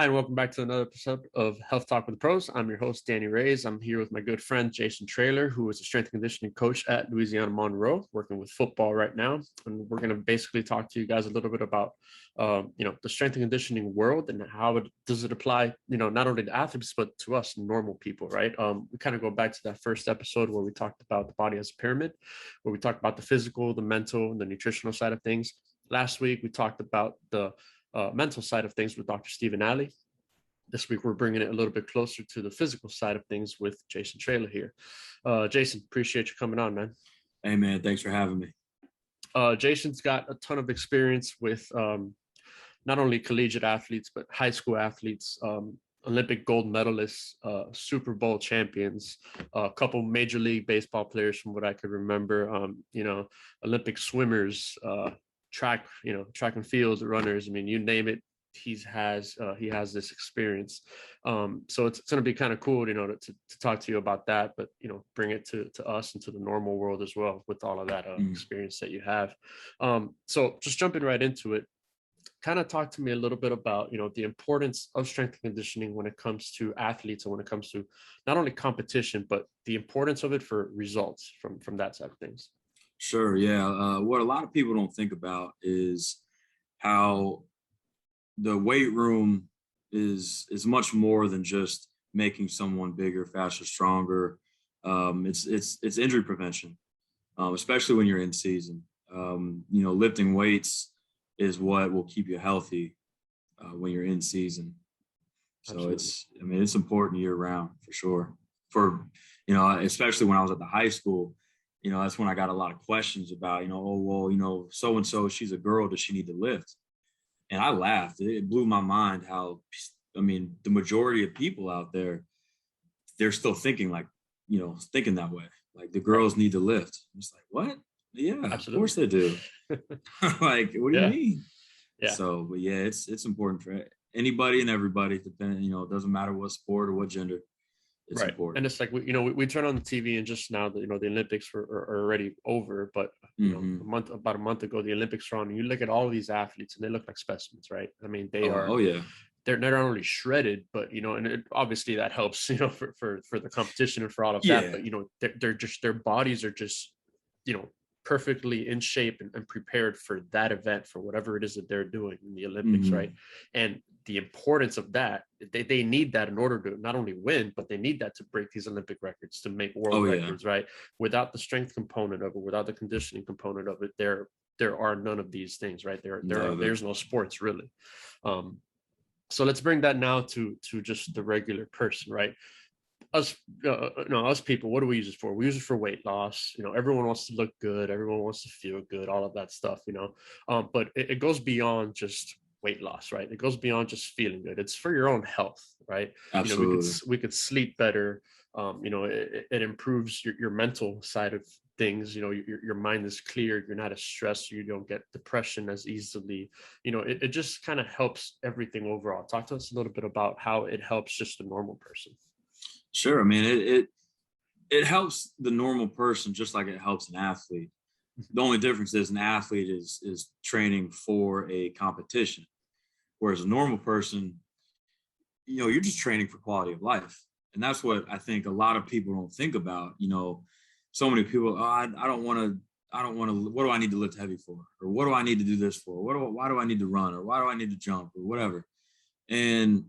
Hi, and welcome back to another episode of Health Talk with the Pros. I'm your host, Danny Reyes. I'm here with my good friend, Jason Traylor, who is a strength and conditioning coach at Louisiana Monroe, working with football right now. And we're going to basically talk to you guys a little bit about, the strength and conditioning world and how does it apply, not only to athletes, but to us normal people, right? We kind of go back to that first episode where we talked about the body as a pyramid, where we talked about the physical, the mental, and the nutritional side of things. Last week, we talked about the mental side of things with Dr. Stephen Alley. This week, we're bringing it a little bit closer to the physical side of things with Jason Traylor here. Jason, appreciate you coming on, man. Hey, man, thanks for having me. Jason's got a ton of experience with not only collegiate athletes, but high school athletes, Olympic gold medalists, Super Bowl champions, a couple Major League Baseball players from what I could remember, Olympic swimmers, track and field runners. I mean, you name it, he has this experience. So it's going to be kind of cool, to talk to you about that, but, bring it to us and to the normal world as well with all of that experience that you have. So just jumping right into it, kind of talk to me a little bit about, the importance of strength and conditioning when it comes to athletes and when it comes to not only competition, but the importance of it for results from that side of things. Sure. Yeah. What a lot of people don't think about is how the weight room is much more than just making someone bigger, faster, stronger. It's injury prevention, especially when you're in season. Lifting weights is what will keep you healthy when you're in season. So Absolutely. It's important year round for sure. Especially when I was at the high school, that's when I got a lot of questions about, so-and-so, she's a girl, does she need to lift? And I laughed. It blew my mind how, the majority of people out there, they're still thinking thinking that way. Like the girls need to lift. It's like, what? Yeah, Absolutely. Of course they do. Like, what do you mean? Yeah. So, but yeah, it's important for anybody and everybody, depending, it doesn't matter what sport or what gender. It's important. And it's like, we turn on the TV and just now, the Olympics are already over, but about a month ago, the Olympics were on, and you look at all of these athletes and they look like specimens, right? I mean, they are, they're not only shredded, but, and obviously that helps, for the competition and for all of that, but, they're just, their bodies are just, perfectly in shape and prepared for that event, for whatever it is that they're doing in the Olympics, right? And the importance of that, they need that in order to not only win, but they need that to break these Olympic records, to make world records, right? Without the strength component of it, without the conditioning component of it, there are none of these things, right? There's no sports really. So let's bring that now to just the regular person, right? Us people, what do we use it for? We use it for weight loss. Everyone wants to look good, everyone wants to feel good, all of that stuff, but it goes beyond just weight loss, right? It goes beyond just feeling good. It's for your own health, right? Absolutely. We could sleep better. It improves your mental side of things. Your mind is clear, you're not as stressed, you don't get depression as easily. It just kind of helps everything overall. Talk to us a little bit about how it helps just a normal person. Sure. It helps the normal person just like it helps an athlete. The only difference is an athlete is training for a competition, whereas a normal person, you're just training for quality of life. And that's what I think a lot of people don't think about. So many people, I don't want to, what do I need to lift heavy for? Or what do I need to do this for? Why do I need to run? Or why do I need to jump? Or whatever. And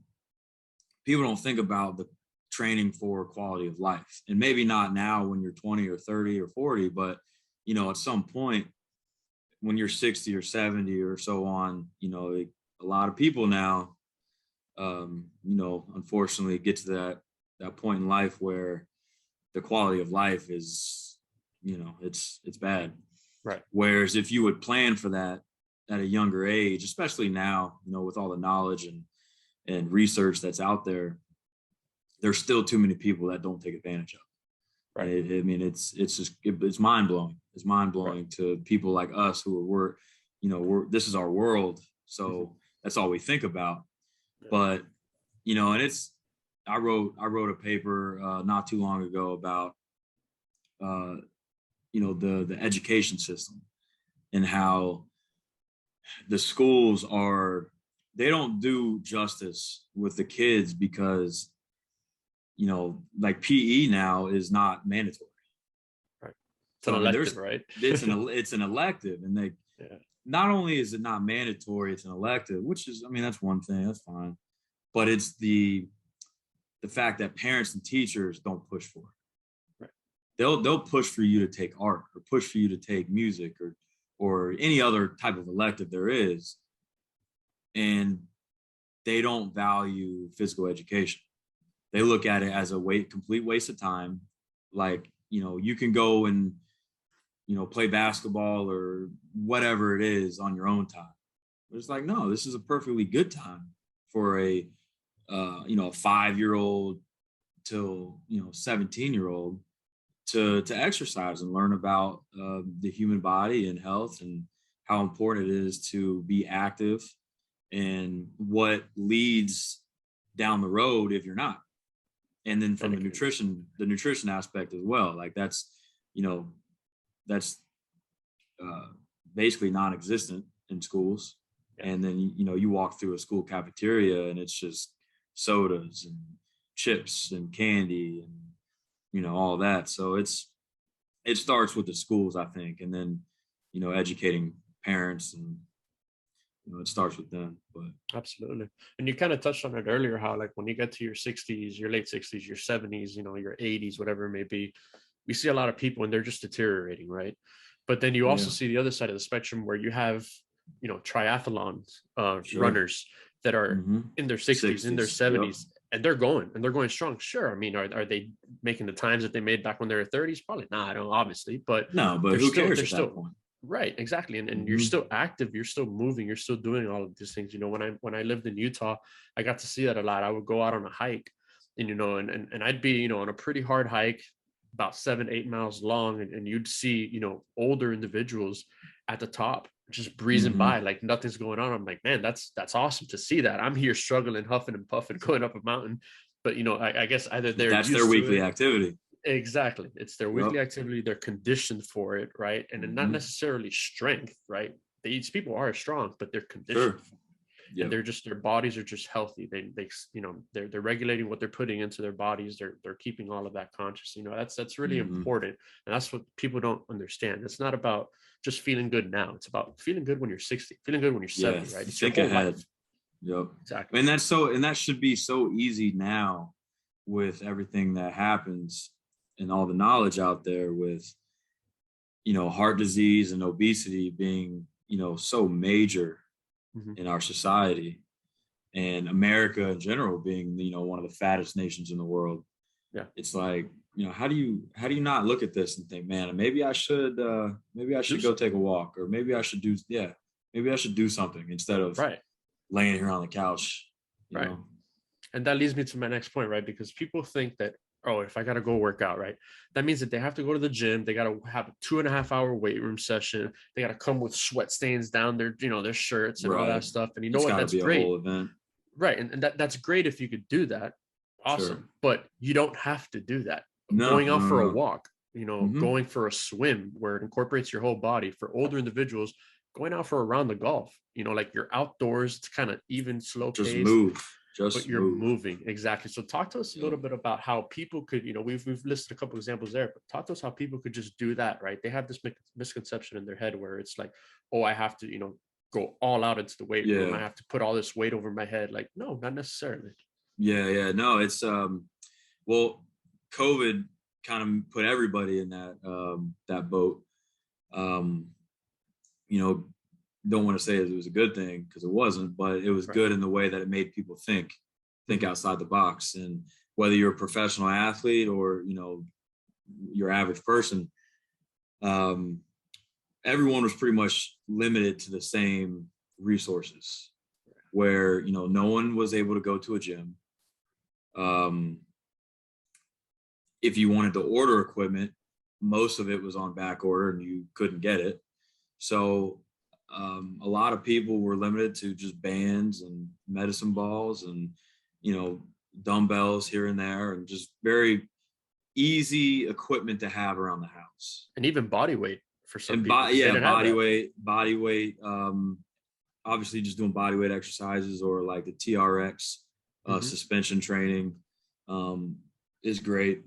people don't think about the training for quality of life. And maybe not now when you're 20 or 30 or 40, but, at some point when you're 60 or 70 or so on, a lot of people now, unfortunately get to that point in life where the quality of life is, it's bad. Right. Whereas if you would plan for that at a younger age, especially now, with all the knowledge and research that's out there, there's still too many people that don't take advantage of it. Right. It's mind blowing. It's mind blowing to people like us who this is our world. So that's all we think about. Yeah. But, and I wrote a paper not too long ago about, the education system and how the schools are they don't do justice with the kids because, you know, like PE now is not mandatory. Right. It's an elective, right? It's an elective, and they not only is it not mandatory, it's an elective, which is, I mean, that's one thing, that's fine, but it's the fact that parents and teachers don't push for it. Right. They'll push for you to take art, or push for you to take music, or any other type of elective there is, and they don't value physical education. They look at it as a complete waste of time. Like, you know, you can go and, you know, play basketball or whatever it is on your own time. But it's like, no, this is a perfectly good time for a, you know, a 5-year-old till, you know, 17-year-old to exercise and learn about the human body and health, and how important it is to be active, and what leads down the road if you're not. And then from the nutrition aspect as well, like that's, you know, that's basically non-existent in schools. Yeah. And then, you know, you walk through a school cafeteria and it's just sodas and chips and candy and, you know, all that. So it starts with the schools, I think, and then, you know, educating parents, and, you know, it starts with them. But absolutely. And you kind of touched on it earlier, how like when you get to your 60s, your late 60s, your 70s, you know, your 80s, whatever it may be, we see a lot of people and they're just deteriorating, right? But then you also see the other side of the spectrum where you have, you know, triathlon runners that are in their 60s, in their 70s, and they're going strong. Sure. I mean, are they making the times that they made back when they were 30s? Probably not, I don't, obviously, but no, but who cares at that point? Right, exactly. And you're still active, you're still moving, you're still doing all of these things. You know, when I lived in Utah, I got to see that a lot. I would go out on a hike, and, you know, and I'd be, you know, on a pretty hard hike, about 7-8 miles long, and you'd see, you know, older individuals at the top just breezing by like nothing's going on. I'm like, man, that's awesome to see that. I'm here struggling, huffing and puffing, going up a mountain. But, you know, I guess either that's their weekly activity. Exactly. It's their weekly activity. They're conditioned for it, right? And not necessarily strength, right? These people are strong, but they're conditioned. And they're just, their bodies are just healthy. They you know, they're regulating what they're putting into their bodies. They're keeping all of that conscious. You know, that's really important. And that's what people don't understand. It's not about just feeling good now. It's about feeling good when you're 60, feeling good when you're 70, right? It's think your whole ahead. Life. Yep. Exactly. And that should be so easy now with everything that happens and all the knowledge out there with, you know, heart disease and obesity being, you know, so major in our society, and America in general being, you know, one of the fattest nations in the world. Yeah. It's like, you know, how do you not look at this and think, man, maybe I should go take a walk, or maybe I should do something instead of laying here on the couch. You know? And that leads me to my next point, right? Because people think that, oh, if I got to go work out, right, that means that they have to go to the gym. They got to have a 2.5-hour weight room session. They got to come with sweat stains down their, you know, their shirts and all that stuff. And you know what? That's great. Right. And that's great if you could do that. Awesome. Sure. But you don't have to do that. Going out for a walk, you know, going for a swim where it incorporates your whole body. For older individuals, going out for a round of golf, you know, like you're outdoors, it's kind of even, slow pace. Just move. But you're moving. Exactly. So talk to us a little bit about how people could, you know, we've listed a couple examples there, but talk to us how people could just do that, right? They have this misconception in their head where it's like, oh, I have to, you know, go all out into the weight room. I have to put all this weight over my head. Like, no, not necessarily. No, it's well, COVID kind of put everybody in that boat. You know, don't want to say it was a good thing, because it wasn't, but it was good in the way that it made people think outside the box. And whether you're a professional athlete or, you know, your average person, everyone was pretty much limited to the same resources, where, you know, no one was able to go to a gym. If you wanted to order equipment, most of it was on back order and you couldn't get it. So a lot of people were limited to just bands and medicine balls and, you know, dumbbells here and there, and just very easy equipment to have around the house. And even body weight for some people. Body weight. obviously just doing body weight exercises or like the TRX suspension training is great.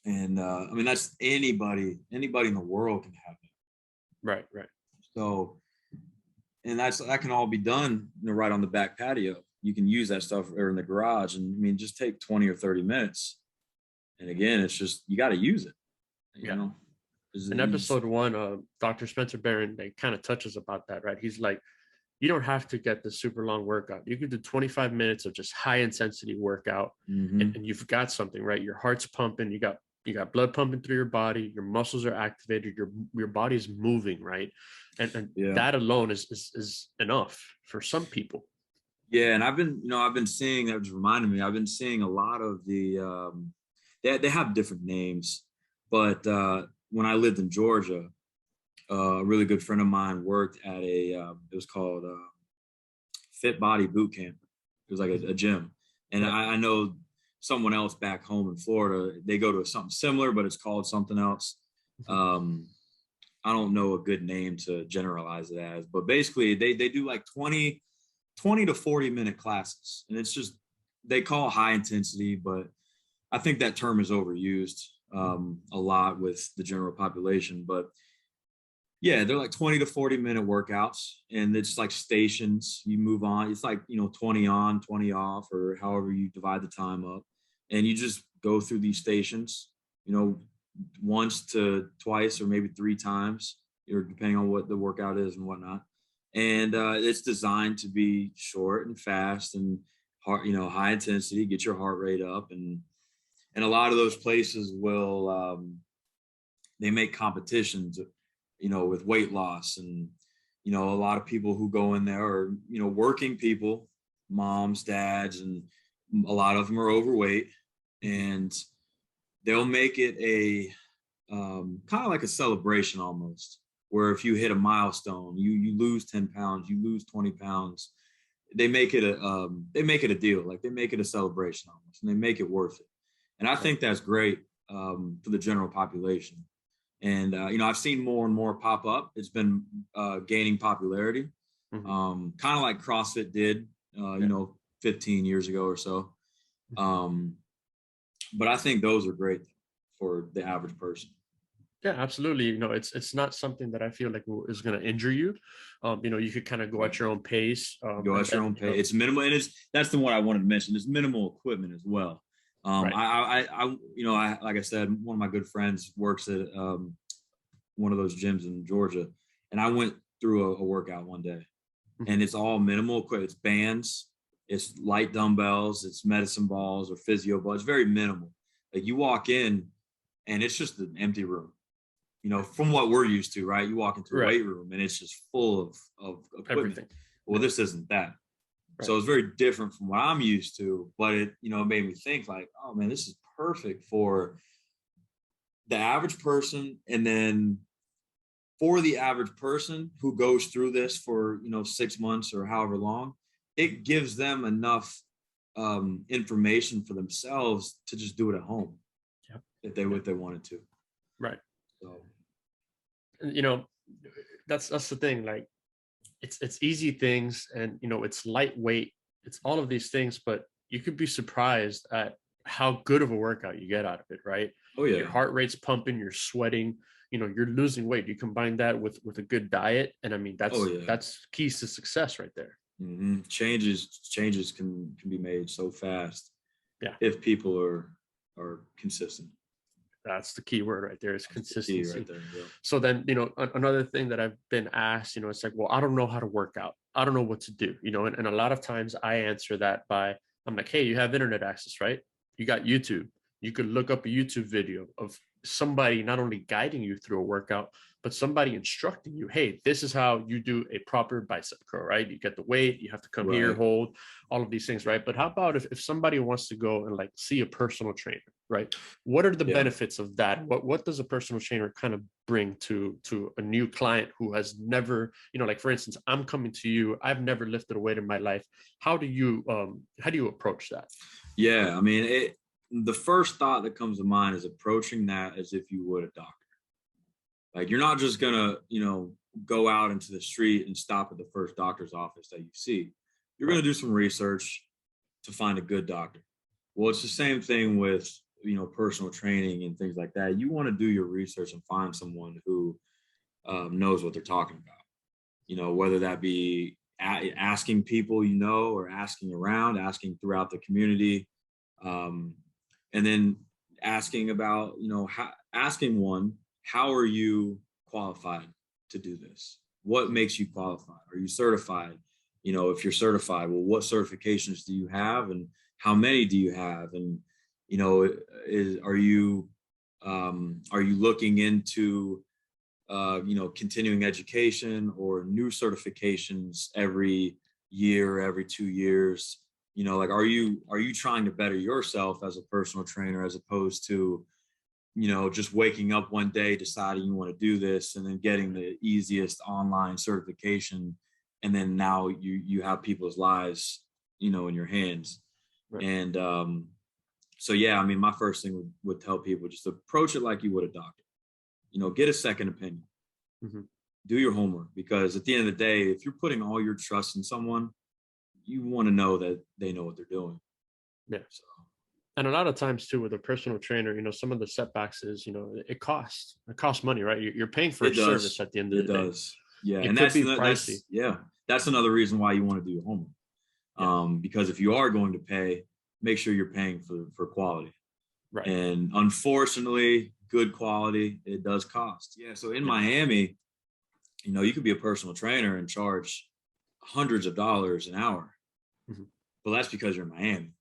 And I mean, that's anybody in the world can have it. Right. So, and that can all be done, right on the back patio. You can use that stuff or in the garage, and I mean, just take 20 or 30 minutes. And again, it's just, you got to use it. You know, in episode 1, Dr. Spencer Barron, they kind of touches about that, right? He's like, you don't have to get the super long workout. You can do 25 minutes of just high intensity workout, and you've got something, right? Your heart's pumping, you got blood pumping through your body, your muscles are activated, your body's moving, right? And that alone is enough for some people. Yeah, and I've been seeing, that just reminded me, I've been seeing a lot of the they have different names, but when I lived in Georgia, a really good friend of mine worked at it was called Fit Body Boot Camp. It was like a gym. And I know someone else back home in Florida, they go to something similar, but it's called something else. I don't know a good name to generalize it as, but basically they do like 20 to 40 minute classes. And it's just, they call it high intensity, but I think that term is overused a lot with the general population. But yeah, they're like 20 to 40 minute workouts, and it's like stations. You move on. It's like, 20 on, 20 off, or however you divide the time up. And you just go through these stations, once to twice or maybe 3 times, depending on what the workout is and whatnot. And it's designed to be short and fast and high intensity, get your heart rate up. And a lot of those places will, they make competitions, with weight loss. And, a lot of people who go in there are, working people, moms, dads, and a lot of them are overweight, and they'll make it a kind of like a celebration almost, where if you hit a milestone, you lose 10 pounds, you lose 20 pounds. They make it a deal. Like, they make it a celebration almost, and they make it worth it. And I think that's great for the general population. And, I've seen more and more pop up. It's been gaining popularity, kind of like CrossFit did, 15 years ago or so. But I think those are great for the average person. Yeah, absolutely. It's not something that I feel like is going to injure you. You could kind of go at your own pace. Go at your own pace. It's minimal, and that's the one I wanted to mention. It's minimal equipment as well. Right. I like I said, one of my good friends works at one of those gyms in Georgia, and I went through a workout one day, and it's all minimal equipment. It's bands, it's light dumbbells, it's medicine balls or physio balls. It's very minimal. Like, you walk in, and it's just an empty room. From what we're used to, right? You walk into a weight room, and it's just full of equipment. Everything. Well, this isn't that. Right. So it's very different from what I'm used to, but it, made me think like, oh man, this is perfect for the average person. And then for the average person who goes through this for, 6 months or however long, it gives them enough information for themselves to just do it at home. Yep. If they wanted to. Right. So, that's the thing. Like, it's easy things, and it's lightweight, it's all of these things, but you could be surprised at how good of a workout you get out of it, right? Oh yeah. Your heart rate's pumping, you're sweating, you're losing weight. You combine that with a good diet, and I mean, that's keys to success right there. Mm-hmm. Changes can be made so fast. Yeah. If people are consistent. That's the key word right there, is consistency. Right there, yeah. So then, another thing that I've been asked, it's like, well, I don't know how to work out. I don't know what to do, and a lot of times I answer that by, I'm like, hey, you have internet access, right? You got YouTube. You could look up a YouTube video of somebody not only guiding you through a workout, but somebody instructing you, hey, this is how you do a proper bicep curl, right? You get the weight, you have to come here, hold, all of these things, right? But how about if somebody wants to go and like see a personal trainer, right? What are the benefits of that? What does a personal trainer kind of bring to a new client who has never, like for instance, I'm coming to you, I've never lifted a weight in my life. How do you approach that? Yeah, I mean, the first thought that comes to mind is approaching that as if you would a doctor. Like, you're not just gonna, go out into the street and stop at the first doctor's office that you see. You're going to do some research to find a good doctor. Well, it's the same thing with, personal training and things like that. You want to do your research and find someone who knows what they're talking about, whether that be asking people, or asking around, asking throughout the community. And then asking about, asking one, how are you qualified to do this? What makes you qualified? Are you certified? If you're certified, well, what certifications do you have and how many do you have? And, are you looking into, continuing education or new certifications every year, every 2 years? Are you trying to better yourself as a personal trainer as opposed to, just waking up one day, deciding you want to do this and then getting the easiest online certification. And then now you have people's lives, in your hands. Right. And so, yeah, I mean, my first thing would tell people, just approach it like you would a doctor, get a second opinion, do your homework, because at the end of the day, if you're putting all your trust in someone, you want to know that they know what they're doing. Yeah. So. And a lot of times too, with a personal trainer, some of the setbacks is, it costs money, right? You're paying for a service at the end of the day. It does. Yeah. And that's pricey. That's another reason why you want to do your homework. Yeah. Because if you are going to pay, make sure you're paying for quality. Right. And unfortunately, good quality, it does cost. Yeah. So in Miami, you could be a personal trainer and charge hundreds of dollars an hour. But that's because you're in Miami.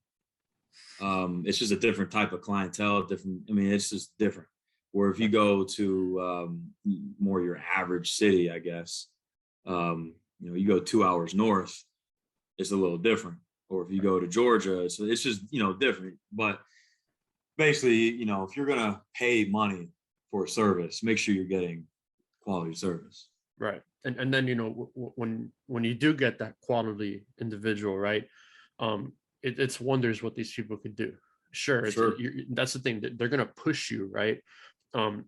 It's just a different type of clientele, it's just different. Where if you go to more your average city, I guess, you go 2 hours north, it's a little different. Or if you go to Georgia, it's just, different. But basically, if you're going to pay money for a service, make sure you're getting quality service. Right. And then, when you do get that quality individual, right, it's wonders what these people could do. Sure. That's the thing, that they're going to push you, right?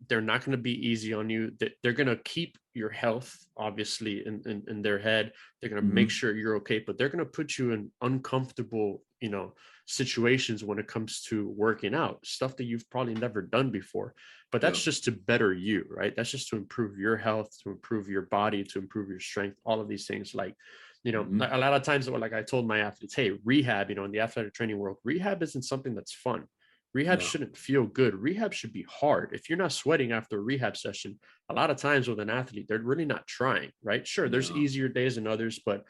They're not going to be easy on you. They're going to keep your health, obviously, in their head. They're going to make sure you're okay, but they're going to put you in uncomfortable, situations when it comes to working out, stuff that you've probably never done before. But that's just to better you, right? That's just to improve your health, to improve your body, to improve your strength, all of these things. Like, a lot of times, like I told my athletes, hey, rehab, in the athletic training world, rehab isn't something that's fun. Rehab shouldn't feel good. Rehab should be hard. If you're not sweating after a rehab session, a lot of times with an athlete, they're really not trying, right? Sure, there's easier days than others, but,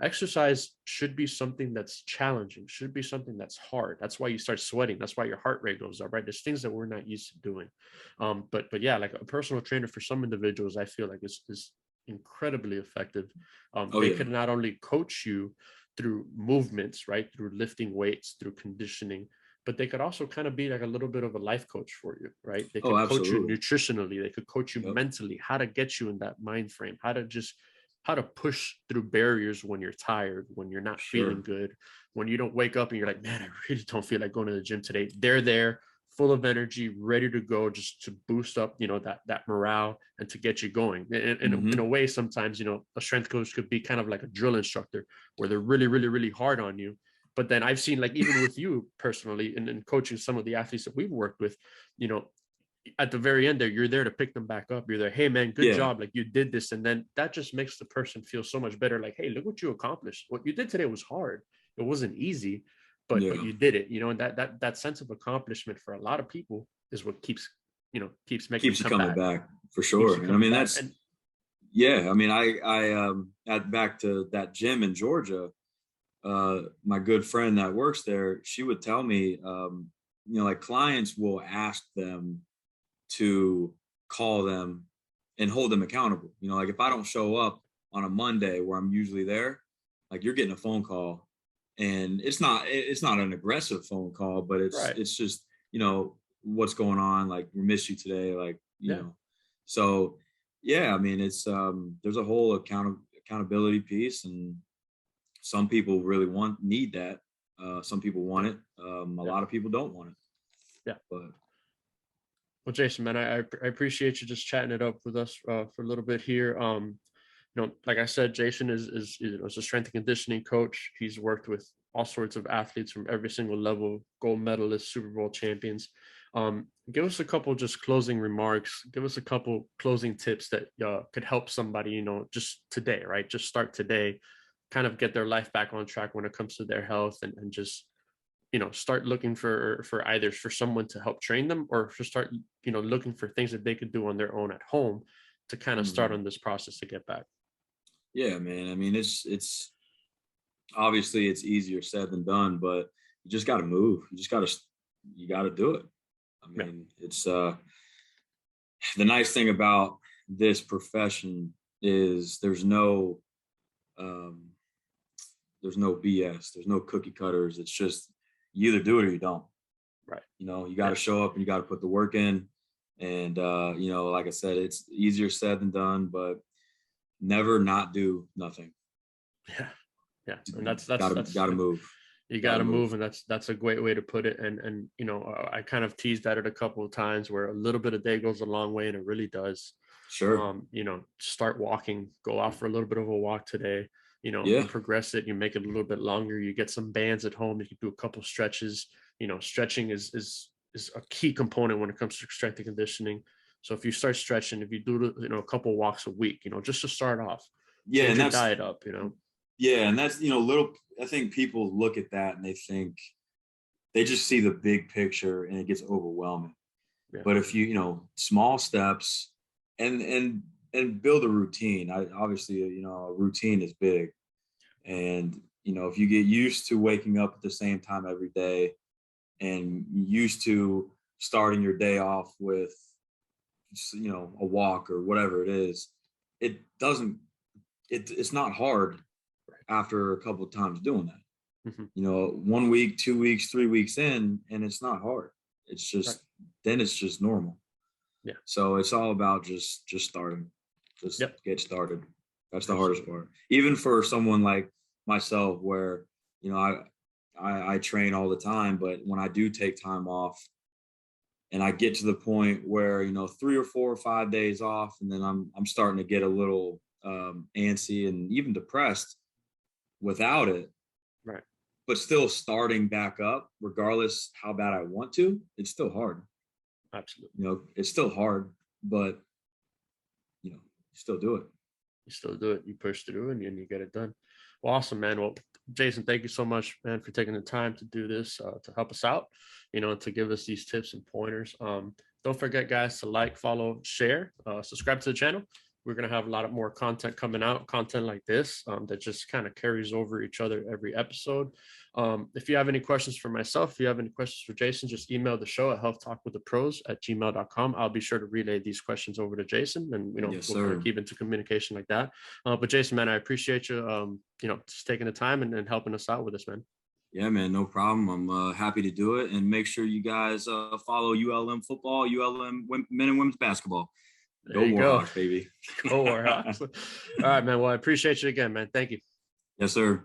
exercise should be something that's challenging, should be something that's hard. That's why you start sweating. That's why your heart rate goes up, right? There's things that we're not used to doing. But yeah, like a personal trainer for some individuals, I feel like is incredibly effective. They could not only coach you through movements, right? Through lifting weights, through conditioning, but they could also kind of be like a little bit of a life coach for you, right? They could coach you nutritionally. They could coach you mentally, how to get you in that mind frame, how to push through barriers when you're tired, when you're not feeling good, when you don't wake up and you're like, man, I really don't feel like going to the gym today. They're there, full of energy, ready to go, just to boost up, that morale and to get you going. In a way, sometimes, a strength coach could be kind of like a drill instructor where they're really, really, really hard on you. But then I've seen, like, even with you personally and coaching some of the athletes that we've worked with, at the very end there, you're there to pick them back up. You're there, hey man, good job. Like, you did this. And then that just makes the person feel so much better. Like, hey, look what you accomplished. What you did today was hard. It wasn't easy, but you did it, and that sense of accomplishment for a lot of people is what keeps you coming back for sure. And I mean, that's, I mean, I back to that gym in Georgia. My good friend that works there, she would tell me, like, clients will ask them to call them and hold them accountable. Like, if I don't show up on a Monday where I'm usually there, like, you're getting a phone call, and it's not an aggressive phone call, but it's just, what's going on? Like, we miss you today. Like, you know, so I mean, it's, there's a whole accountability piece, and some people really need that. Some people want it. A lot of people don't want it. Yeah. But Well, Jason, man, I appreciate you just chatting it up with us for a little bit here. Like I said, Jason is a strength and conditioning coach. He's worked with all sorts of athletes from every single level, gold medalists, Super Bowl champions. Give us a couple just closing remarks. Give us a couple closing tips that could help somebody, just today, right? Just start today, kind of get their life back on track when it comes to their health, and just start looking for either for someone to help train them, or to start looking for things that they could do on their own at home to kind of start on this process to get back. Yeah, man. I mean, it's obviously it's easier said than done, but you just got to move. You got to do it. I mean, it's the nice thing about this profession is there's no BS. There's no cookie cutters. It's just you either do it or you don't. Right. You got to show up and you got to put the work in. And like I said, it's easier said than done, but never not do nothing. Yeah. And that's gotta move. You gotta move, and that's a great way to put it. And I kind of teased at it a couple of times where a little bit of day goes a long way, and it really does. Sure. Start walking, go out for a little bit of a walk today. Progress it. You make it a little bit longer. You get some bands at home. You can do a couple stretches. Stretching is a key component when it comes to strength and conditioning. So if you start stretching, if you do a couple walks a week, just to start off, and your diet up, Yeah, and that's little. I think people look at that and they just see the big picture and it gets overwhelming. Yeah. But if you small steps and build a routine. Obviously a routine is big, and if you get used to waking up at the same time every day, and used to starting your day off with a walk or whatever it is, it's not hard after a couple of times doing that. Mm-hmm. 1 week, 2 weeks, 3 weeks in, and it's not hard. It's just then it's just normal. Yeah. So it's all about just starting. Get started. That's the hardest part. Even for someone like myself, where I train all the time, but when I do take time off, and I get to the point where 3 or 4 or 5 days off, and then I'm starting to get a little antsy and even depressed without it. Right. But still starting back up, regardless how bad I want to, it's still hard. Absolutely. It's still hard, but you still do it. You still do it. You push through and you get it done. Well, awesome, man. Well, Jason, thank you so much, man, for taking the time to do this, to help us out, to give us these tips and pointers. Don't forget, guys, to like, follow, share, subscribe to the channel. We're going to have a lot of more content coming out, content like this that just kind of carries over each other every episode. If you have any questions for myself, if you have any questions for Jason, just email the show at healthtalkwiththepros@gmail.com. I'll be sure to relay these questions over to Jason, and we'll kind of keep into communication like that. But Jason, man, I appreciate you, just taking the time and helping us out with this, man. Yeah, man, no problem. I'm happy to do it, and make sure you guys follow ULM football, ULM men and women's basketball. Go Warhawks, baby. Go Warhawks. All right, man. Well, I appreciate you again, man. Thank you. Yes, sir.